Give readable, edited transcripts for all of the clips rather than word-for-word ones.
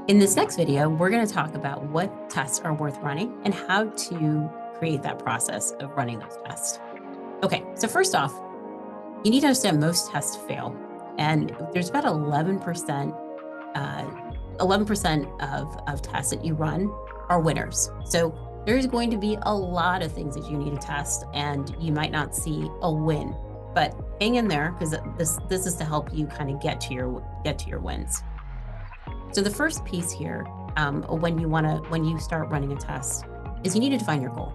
In this next video, we're going to talk about what tests are worth running and how to create that process of running those tests. Okay, so first off, you need to understand most tests fail. And there's about 11%, 11% of tests that you run are winners. So there's going to be a lot of things that you need to test, and you might not see a win. But hang in there, because this is to help you kind of get to your wins. So the first piece here, when you start running a test, is you need to define your goal.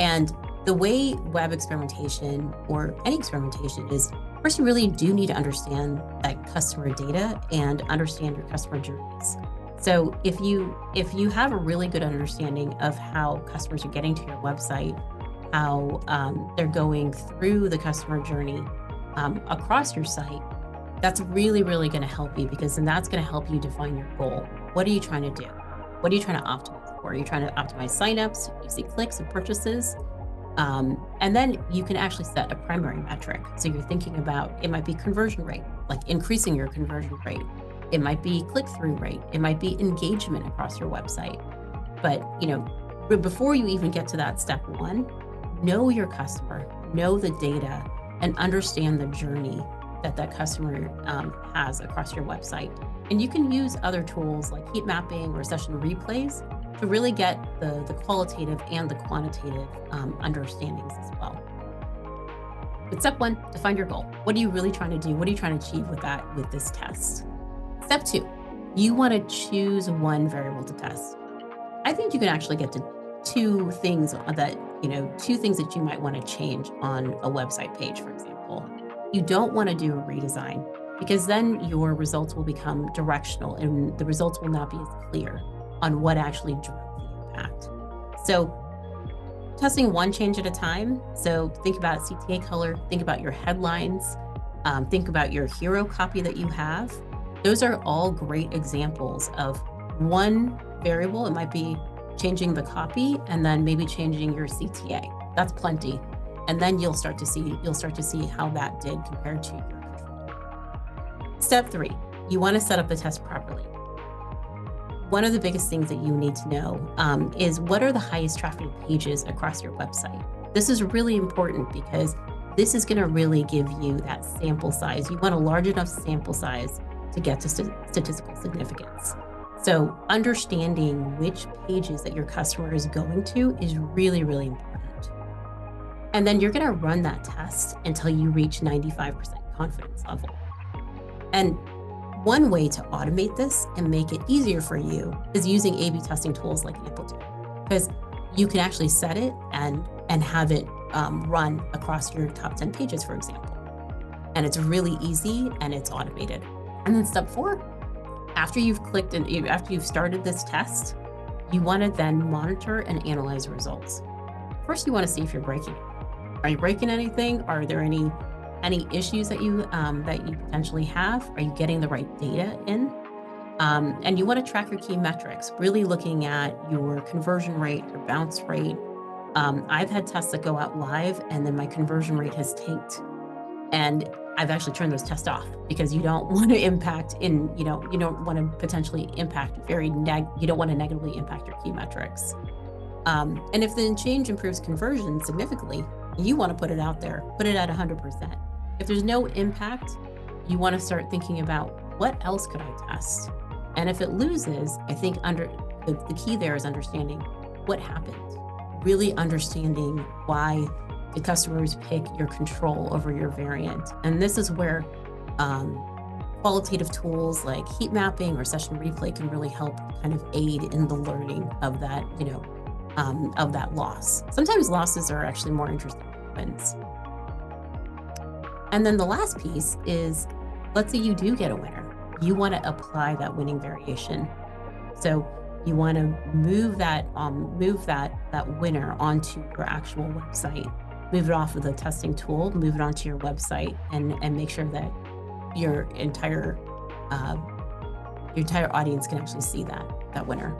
And the way web experimentation or any experimentation is, first you really do need to understand that customer data and understand your customer journeys. So if you have a really good understanding of how customers are getting to your website, how they're going through the customer journey across your site, that's really, really going to help you, because then that's going to help you define your goal. What are you trying to do? What are you trying to optimize for? Are you trying to optimize signups? You see clicks and purchases? And then you can actually set a primary metric. So you're thinking about, it might be conversion rate, like increasing your conversion rate. It might be click-through rate. It might be engagement across your website. But before you even get to that step one, know your customer, know the data, and understand the journey that customer has across your website. And you can use other tools like heat mapping or session replays to really get the qualitative and the quantitative understandings as well. But step one, define your goal. What are you really trying to do? What are you trying to achieve with this test? Step two, you want to choose one variable to test. I think you can actually get to two things that you might want to change on a website page, for example. You don't want to do a redesign, because then your results will become directional and the results will not be as clear on what actually drove the impact. So testing one change at a time. So think about CTA color, think about your headlines, think about your hero copy that you have. Those are all great examples of one variable. It might be changing the copy and then maybe changing your CTA. That's plenty. And then you'll start to see how that did compared to your control. Step three, you want to set up the test properly. One of the biggest things that you need to know is, what are the highest traffic pages across your website? This is really important, because this is going to really give you that sample size. You want a large enough sample size to get to statistical significance. So understanding which pages that your customer is going to is really, really important. And then you're going to run that test until you reach 95% confidence level. And one way to automate this and make it easier for you is using A/B testing tools like Amplitude, because you can actually set it and have it run across your top 10 pages, for example. And it's really easy and it's automated. And then step four, after you've clicked and after you've started this test, you want to then monitor and analyze results. First, you want to see if you're breaking. Are you breaking anything? Are there any issues that you potentially have? Are you getting the right data in? And you want to track your key metrics, really looking at your conversion rate, your bounce rate. I've had tests that go out live and then my conversion rate has tanked, and I've actually turned those tests off, because you don't want to impact you don't want to potentially impact you don't want to negatively impact your key metrics. And if the change improves conversion significantly, you want to put it out there, put it at 100%. If there's no impact, you want to start thinking about, what else could I test? And if it loses, I think the key there is understanding what happened, really understanding why the customers pick your control over your variant. And this is where qualitative tools like heat mapping or session replay can really help kind of aid in the learning of that, of that loss. Sometimes losses are actually more interesting than wins. And then the last piece is, let's say you do get a winner. You want to apply that winning variation. So you want to move that winner onto your actual website, move it off of the testing tool, move it onto your website, and make sure that your entire audience can actually see that winner.